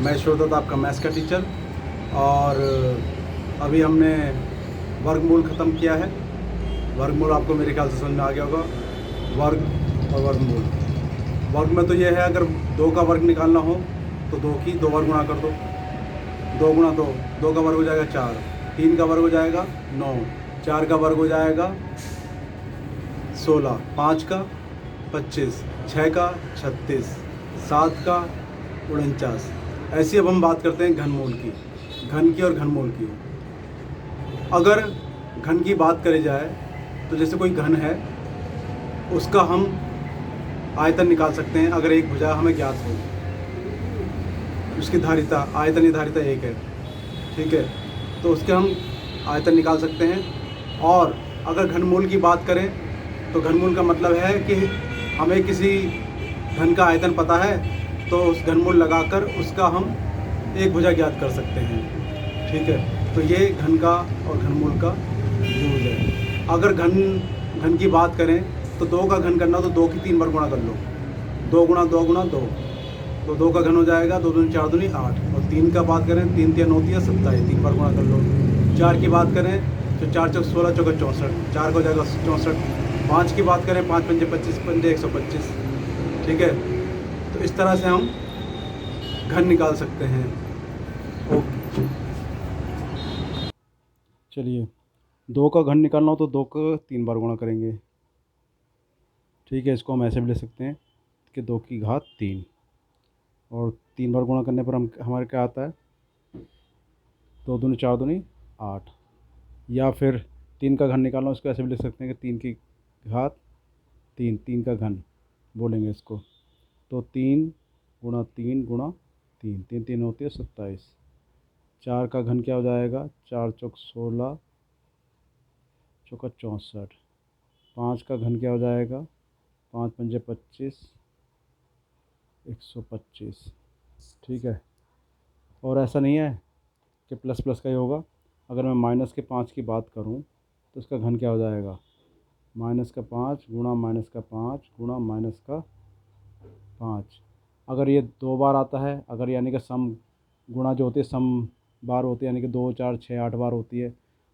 मैं श्रोता आपका मैथ्स का टीचर। और अभी हमने वर्गमूल ख़त्म किया है। वर्गमूल आपको मेरे ख्याल से समझ में आ गया होगा। वर्ग और वर्गमूल। वर्ग में तो ये है, अगर 2 का वर्ग निकालना हो तो 2 की 2 बार गुणा कर दो। 2 गुणा 2, 2 का वर्ग हो जाएगा 4, 3 का वर्ग हो जाएगा 9, 4 का वर्ग हो जाएगा 16, 5 का 25, 6 का 36, 7 का 49। ऐसी अब हम बात करते हैं घनमूल की, घन की और घनमूल की। अगर घन की बात करी जाए तो जैसे कोई घन है, उसका हम आयतन निकाल सकते हैं। अगर एक भुजा हमें ज्ञात हो, उसकी धारिता, आयतन या धारिता 1 है, ठीक है, तो उसके हम आयतन निकाल सकते हैं। और अगर घनमूल की बात करें तो घनमूल का मतलब है कि हमें किसी घन का आयतन पता है तो उस घनमूल लगाकर उसका हम एक भुजा ज्ञात कर सकते हैं, ठीक है। तो ये घन का और घनमूल का यूज है। अगर घन की बात करें तो 2 का घन करना तो 2 की 3 बार गुणा कर लो। 2 गुणा 2 गुणा 2, तो 2 का घन हो जाएगा 2 दूनी 4 दूनी 8। और 3 का बात करें, 3 3 9 27, 3 बार गुणा कर लो। 4 की बात करें तो 4 चौक 16, चौका 64, 4 को जाएगा 64। 5 की बात करें, 5 पंजे 25, पंजे 125, ठीक है। तो इस तरह से हम घन निकाल सकते हैं। ओके, चलिए 2 का घन निकालना हो तो 2 का 3 बार गुणा करेंगे, ठीक है। इसको हम ऐसे भी ले सकते हैं कि 2 की घात 3, और 3 बार गुणा करने पर हमारे क्या आता है, 2 दूनी 4 दूनी 8। या फिर 3 का घन निकालना, उसको ऐसे भी लिख सकते हैं कि 3 की घात 3, 3 का घन बोलेंगे इसको। तो 3 गुणा 3 गुणा 3, 3 3 होती है 27। 4 का घन क्या हो जाएगा, 4 चौक 16, चौका 64। 5 का घन क्या हो जाएगा, 5 पंजे 25, 125, ठीक है। और ऐसा नहीं है कि प्लस प्लस का ही होगा। अगर मैं माइनस के 5 की बात करूं तो इसका घन क्या हो जाएगा, माइनस का 5 गुणा माइनस का 5 गुणा माइनस का 5। अगर ये 2 बार आता है, अगर यानी कि सम गुणा जो होती है सम बार होती है, यानी कि 2 4 6 8 बार होती है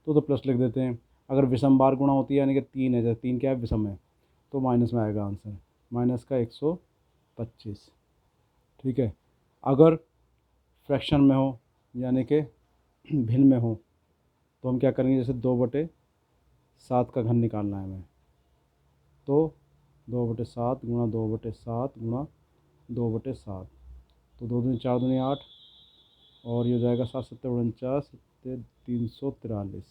तो प्लस लिख देते हैं। अगर विषम बार गुणा होती है, यानी कि 3 है, जैसे 3 क्या है, विषम है, तो माइनस में आएगा आंसर, माइनस का 125, ठीक है। अगर फ्रैक्शन में हो, यानी कि भिन्न में हो, तो हम क्या करेंगे, जैसे 2/7 का घन निकालना है हमें, तो 2/7 गुणा 2/7 गुणा 2/7, तो 2 दूनी 4 दूनी 8, और ये हो जाएगा 7 7 49, 343,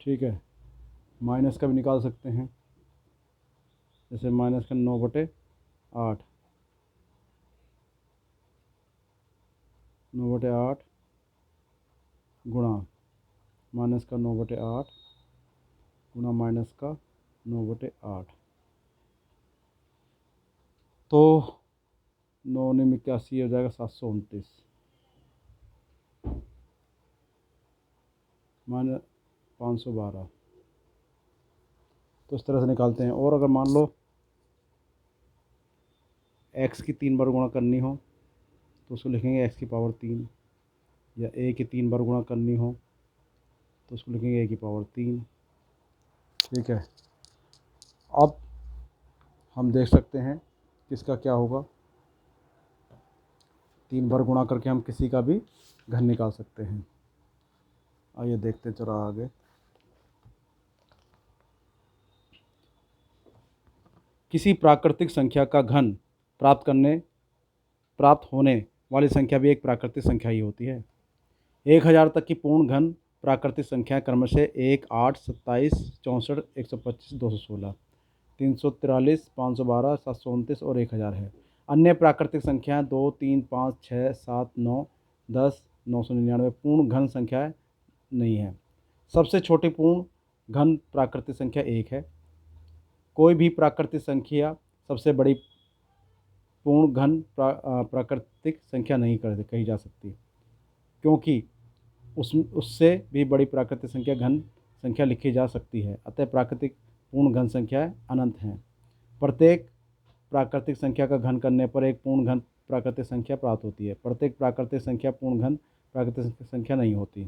ठीक है। माइनस का भी निकाल सकते हैं, जैसे माइनस का 9/8, 9/8 गुणा माइनस का 9/8 गुणा माइनस का 9/8, तो 9 ने 81 हो जाएगा 729 माइनस 512। तो इस तरह से निकालते हैं। और अगर मान लो x की 3 बार गुणा करनी हो तो उसको लिखेंगे x की पावर 3, या a की 3 बार गुणा करनी हो तो उसको लिखेंगे a की पावर 3, ठीक है। अब हम देख सकते हैं किसका क्या होगा। 3 बार गुणा करके हम किसी का भी घन निकाल सकते हैं। आइए देखते हैं, चलो आगे। किसी प्राकृतिक संख्या का घन प्राप्त होने वाली संख्या भी एक प्राकृतिक संख्या ही होती है। 1000 तक की पूर्ण घन प्राकृतिक संख्या क्रमशः 1 8 27 64 125 216 343 512 729 और 1000 है। अन्य प्राकृतिक संख्याएं 2 3 5 6 7 9 10 999 पूर्ण घन संख्याएं नहीं है। सबसे छोटी पूर्ण घन प्राकृतिक संख्या 1 है। कोई भी प्राकृतिक संख्या सबसे बड़ी पूर्ण घन प्राकृतिक संख्या नहीं कही जा सकती, क्योंकि उससे भी बड़ी प्राकृतिक संख्या घन संख्या लिखी जा सकती है। अतः प्राकृतिक पूर्ण घन संख्याएं अनंत हैं। प्रत्येक प्राकृतिक संख्या का घन करने पर एक पूर्ण घन प्राकृतिक संख्या प्राप्त होती है। प्रत्येक प्राकृतिक संख्या पूर्ण घन प्राकृतिक संख्या नहीं होती।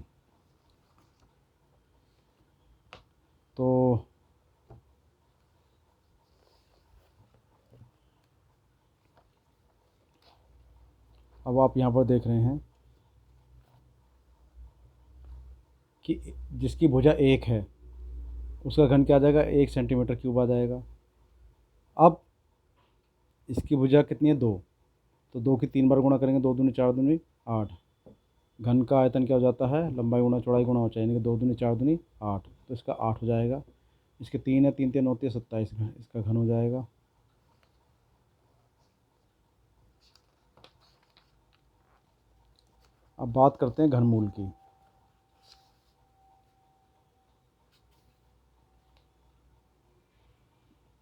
तो अब आप यहाँ पर देख रहे हैं कि जिसकी भुजा 1 है उसका घन क्या आ जाएगा, 1 सेंटीमीटर क्यूब आ जाएगा। अब इसकी भुजा कितनी है, 2, तो 2 की 3 बार गुणा करेंगे, 2 दूनी 4 दूनी 8। घन का आयतन क्या हो जाता है, लंबाई गुणा चौड़ाई गुणा ऊंचाई, यानी कि 2 दूनी 4 दूनी 8, तो इसका 8 हो जाएगा। इसके 3 है, 3 3 होती है 27, इसका घन हो जाएगा। अब बात करते हैं घनमूल की।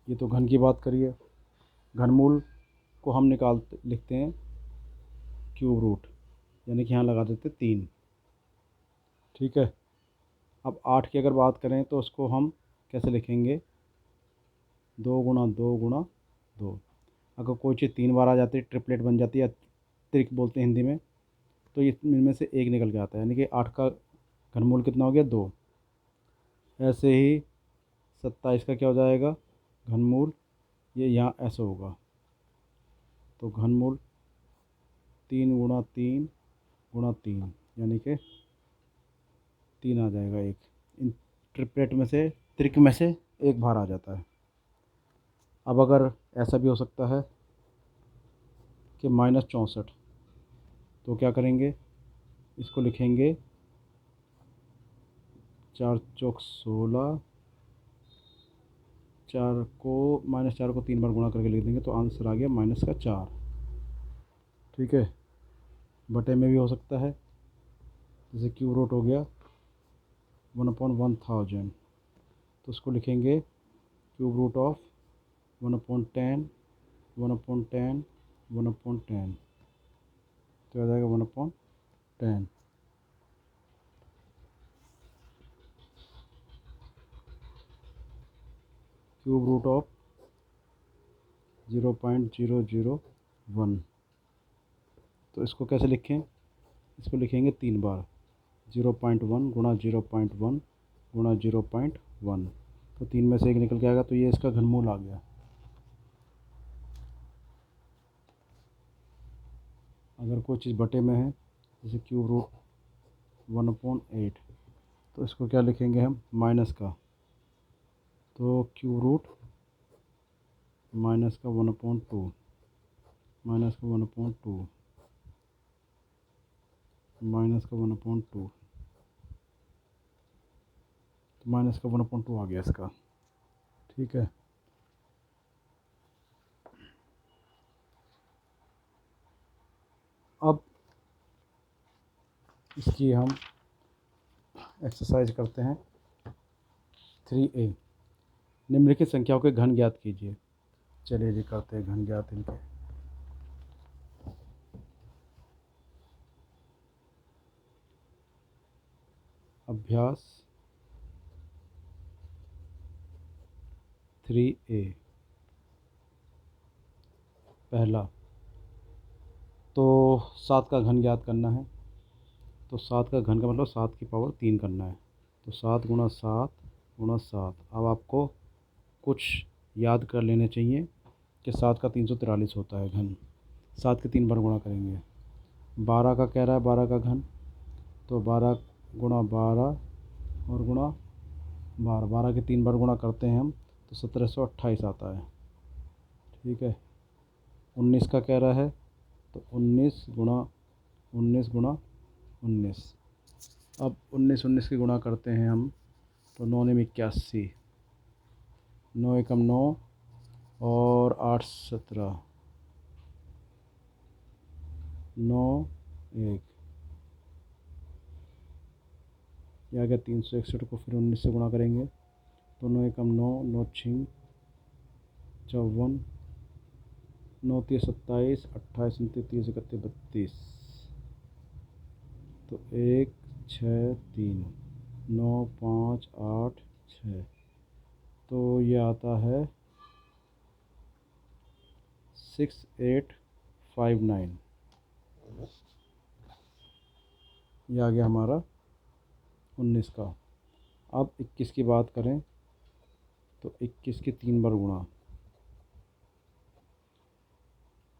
ये तो घन की बात करिए। घनमूल को हम लिखते हैं क्यूब रूट, यानी कि यहाँ लगा देते 3। ठीक है। अब 8 की अगर बात करें तो उसको हम कैसे लिखेंगे, 2 गुणा 2 गुणा 2। अगर कोई चीज़ 3 बार आ जाती है, ट्रिपलेट बन जाती है, अतिरिक्त बोलते हैं हिंदी में, तो इनमें से एक निकल के आता है, यानी कि 8 का घनमूल कितना हो गया, 2। ऐसे ही 27 का क्या हो जाएगा घनमूल, ये यहाँ ऐसे होगा, तो घनमूल 3 गुणा 3 गुणा 3, यानी कि 3 आ जाएगा। एक इन ट्रिपलेट में से, त्रिक में से एक बाहर आ जाता है। अब अगर ऐसा भी हो सकता है कि -64, तो क्या करेंगे, इसको लिखेंगे 4 चौक 16, 4 को -4 को 3 बार गुणा करके लिख देंगे, तो आंसर आ गया -4। ठीक है। बटे में भी हो सकता है, जैसे क्यूब रूट हो गया 1/1000, तो उसको लिखेंगे क्यूब रूट ऑफ 1/10 1/10 1/10, तो आ जाएगा 1/10। क्यूब रूट ऑफ 0.001, तो इसको कैसे लिखें, इसको लिखेंगे 3 बार, 0.1 गुणा 0.1 गुणा 0.1, तो 3 में से एक निकल के आएगा, तो ये इसका घनमूल आ गया। अगर कोई चीज़ बटे में है, जैसे क्यूब रूट 1/8, तो इसको क्या लिखेंगे हम, माइनस का, तो क्यूब रूट माइनस का 1/2, माइनस का 1/2, माइनस का 1/2, तो माइनस का 1/2 आ गया इसका। ठीक है। अब इसकी हम एक्सरसाइज करते हैं 3A। निम्नलिखित संख्याओं के घन ज्ञात कीजिए। चलिए जी करते हैं घन ज्ञात इनके। अभ्यास 3A। पहला, तो 7 का घन ज्ञात करना है, तो 7 का घन का मतलब 7 की पावर 3 करना है, तो 7 गुणा 7 गुणा 7। अब आपको कुछ याद कर लेने चाहिए कि 7 का 343 होता है घन, 7 के 3 बार गुणा करेंगे। 12 का कह रहा है, 12 का घन, तो 12 गुणा 12 और गुणा 12, 12 के 3 बार गुणा करते हैं हम, तो 1728 आता है। ठीक है। 19 का कह रहा है, तो 19 गुणा 19 गुणा 19। अब 19 19 की गुणा करते हैं हम, तो 9 9 81, 9 एकम 9 और 8 17, 9 1, यह आ गया 361 को फिर 19 से गुणा करेंगे, तो 9 एकम 9, 9 6 54, 9 3 27, 28 29 30 31 32, तो 1 6 3 9 5 8 6, तो ये आता है 685। 59। ये आ गया हमारा 19 का। अब 21 की बात करें तो 21 की 3 बार गुणा,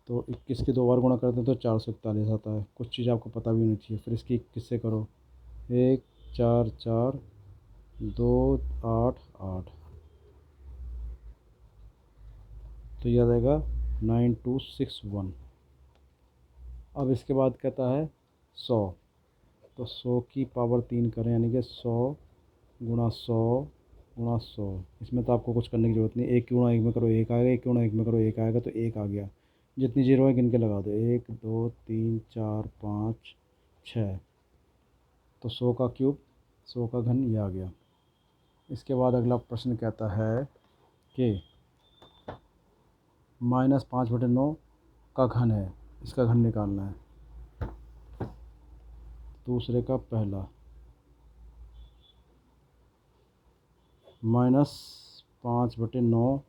तो 21 के 2 बार गुणा करते हैं तो 441 आता है। कुछ चीज़ आपको पता भी होनी चाहिए। फिर इसकी 21 से करो, 1 4 4 2 8 8, तो यह आ जाएगा 9261। अब इसके बाद कहता है 100, तो 100 की पावर 3 करें, यानी कि 100 गुणा 100 गुणा 100। इसमें तो आपको कुछ करने की ज़रूरत नहीं, एक गुणा एक में करो एक आएगा, एक गुणा एक में करो एक आएगा, तो एक आ गया। जितनी जीरो है गिन के लगा दो, 1 2 3 4 5 6, तो 100 का क्यूब 100 का घन ये आ गया। इसके बाद अगला प्रश्न कहता है कि -5/9 का घन है, इसका घन निकालना है। दूसरे का पहला, -5/9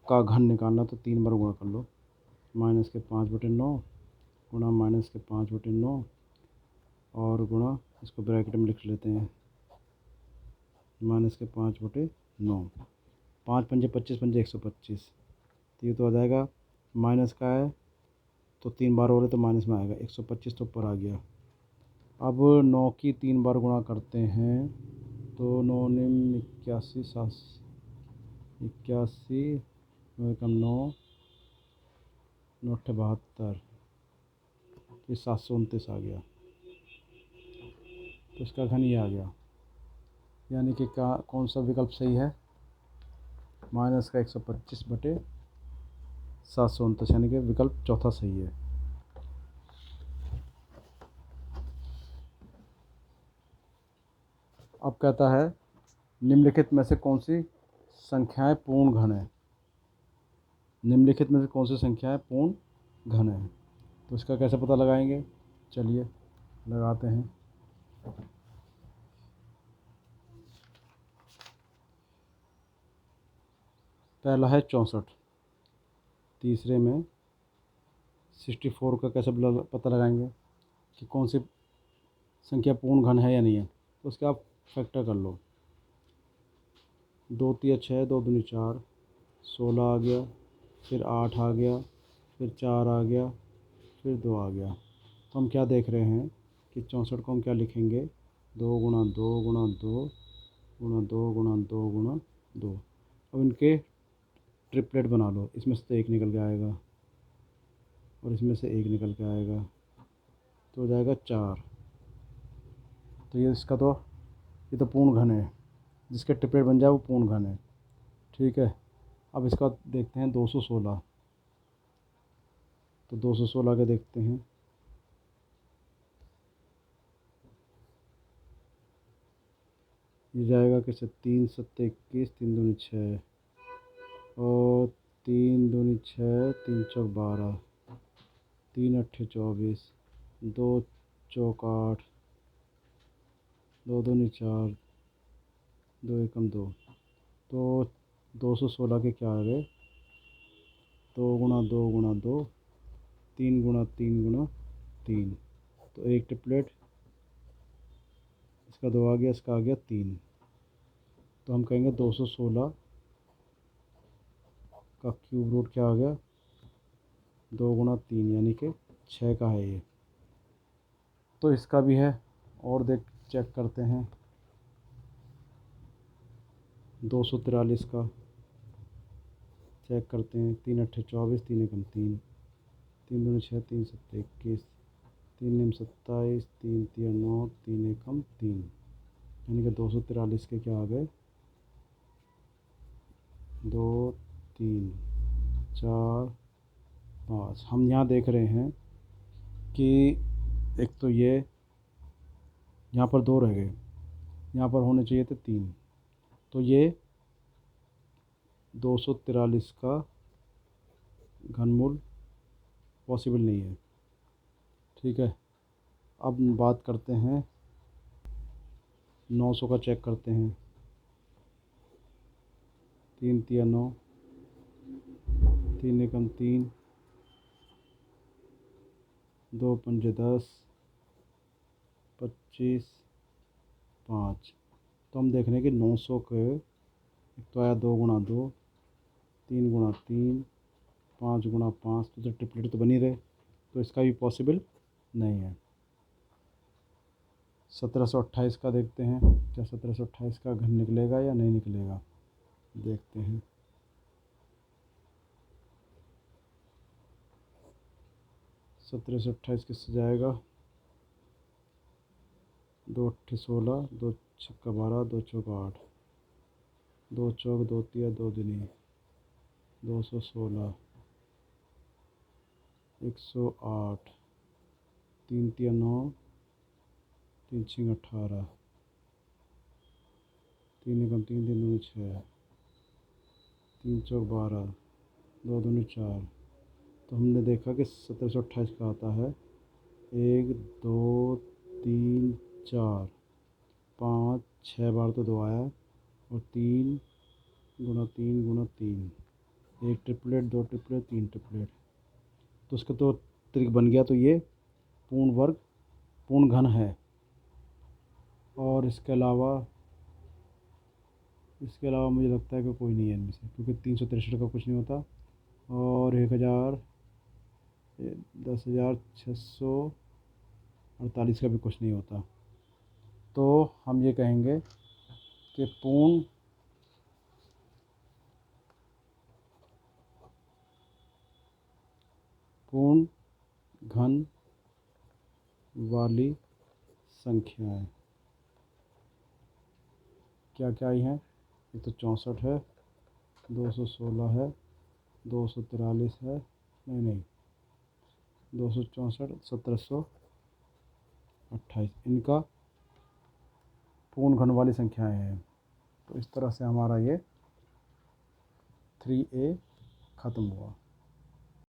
का घन निकालना, तो 3 बार गुणा कर लो। -5/9 गुणा -5/9 और गुणा, इसको ब्रैकेट में लिख लेते हैं, -5/9। 5 पंजे 25 पंजे 125, तो ये तो आ जाएगा, माइनस का है तो 3 बार हो रहे तो माइनस में आएगा, 125 तो ऊपर आ गया। अब 9 की 3 बार गुणा करते हैं तो 9 निम 81 7 81, 9 एकम 9 9 अट्ठे 72, ये 729 आ गया। तो इसका घन ये आ गया, यानी कि कौन सा विकल्प सही है? माइनस का 125/729, यानी कि विकल्प चौथा सही है। अब कहता है निम्नलिखित में से कौन सी संख्याएं पूर्ण घन है। निम्नलिखित में से कौन सी संख्याएं पूर्ण घन है, तो इसका कैसे पता लगाएंगे? चलिए लगाते हैं। पहला है 64, तीसरे में 64 का कैसे पता लगाएंगे कि कौन सी संख्या पूर्ण घन है या नहीं है, तो उसका आप फैक्टर कर लो। 2 3 6, 2 दूनी 4, 16 आ गया, फिर 8 आ गया, फिर 4 आ गया, फिर 2 आ गया। तो हम क्या देख रहे हैं कि 64 को हम क्या लिखेंगे, 2 गुणा 2 गुणा 2 गुणा 2 गुणा 2 गुणा 2। अब इनके ट्रिपलेट बना लो, इसमें से तो एक निकल के आएगा और इसमें से एक निकल के आएगा, तो हो जाएगा 4। तो ये इसका तो ये तो पूर्ण घन है, जिसके ट्रिपलेट बन जाए वो पूर्ण घन है। ठीक है, अब इसका देखते हैं 216, तो 216 के देखते हैं। ये जाएगा कैसे, 3 7 21, 3 दूनी 6 और 3 दूनी 6, 3 चौक 12, 3 अट्ठे 24, 2 चौक 8, 2 दूनी 4, 2 एकम 2, तो 216 के क्या आ गए, 2 गुणा 2 गुणा 2, 3 गुणा 3 गुणा 3, तो एक ट्रिपलेट, इसका 2 आ गया, इसका आ गया 3, तो हम कहेंगे 216 का क्यूब रूट क्या आ गया, 2 गुणा 3, यानी कि 6 का है ये। तो इसका भी है, और चेक करते हैं 243 का चेक करते हैं। 3 अट्ठे 24, 3 एकम 3, 3 दूनी 6, 3 सत्ते 21, 3 निम 27, 3 तिया 9, 3 एकम 3, यानी कि 243 के क्या आ गए, 2 3 4 5। हम यहाँ देख रहे हैं कि एक तो ये यहाँ पर 2 रह गए, यहाँ पर होने चाहिए थे 3, तो ये 243 का घनमूल पॉसिबल नहीं है। ठीक है, अब बात करते हैं 900 का, चेक करते हैं। 3 तिया 9, 3 एकम 3, दो पंजे 10, 25, 5। तो हम देख रहे हैं कि 900 के एक तो आया 2 गुणा 2, 3 गुणा 3, 5 गुणा 5, तो ट्रिपलेट तो बनी रहे, तो इसका भी पॉसिबल नहीं है। 1728 का देखते हैं, क्या 1728 का घन निकलेगा या नहीं निकलेगा, देखते हैं। सत्रह सौ अट्ठाईस किससे जाएगा, 2 अट्ठे 16, 2 छक्का 12, 2 चौका 8, 2 चौक 2 तिया 2 दूनी 216, 108, 3 तिया 9, 3 छिंग 18, 3 एकम 3 तीन दूनी 6, 3 चौक 12, 2 दूनी 4। तो हमने देखा कि 1728 का आता है 1 2 3 4 5 6 बार तो 2 आया, और 3 गुणा 3 गुणा 3, 1 ट्रिपलेट 2 ट्रिपलेट 3 ट्रिपलेट, तो उसका तो त्रिक बन गया। तो ये पूर्ण वर्ग पूर्ण घन है। और इसके अलावा मुझे लगता है कि कोई नहीं है इनमें से, क्योंकि 363 का कुछ नहीं होता, और 1000 10,648 का भी कुछ नहीं होता। तो हम ये कहेंगे कि पूर्ण घन वाली संख्याएं क्या क्या आई हैं, ये तो 64 है, 216 है, 243 है, नहीं 264, 1728, इनका पूर्ण घन वाली संख्याएं हैं। तो इस तरह से हमारा ये 3A ख़त्म हुआ।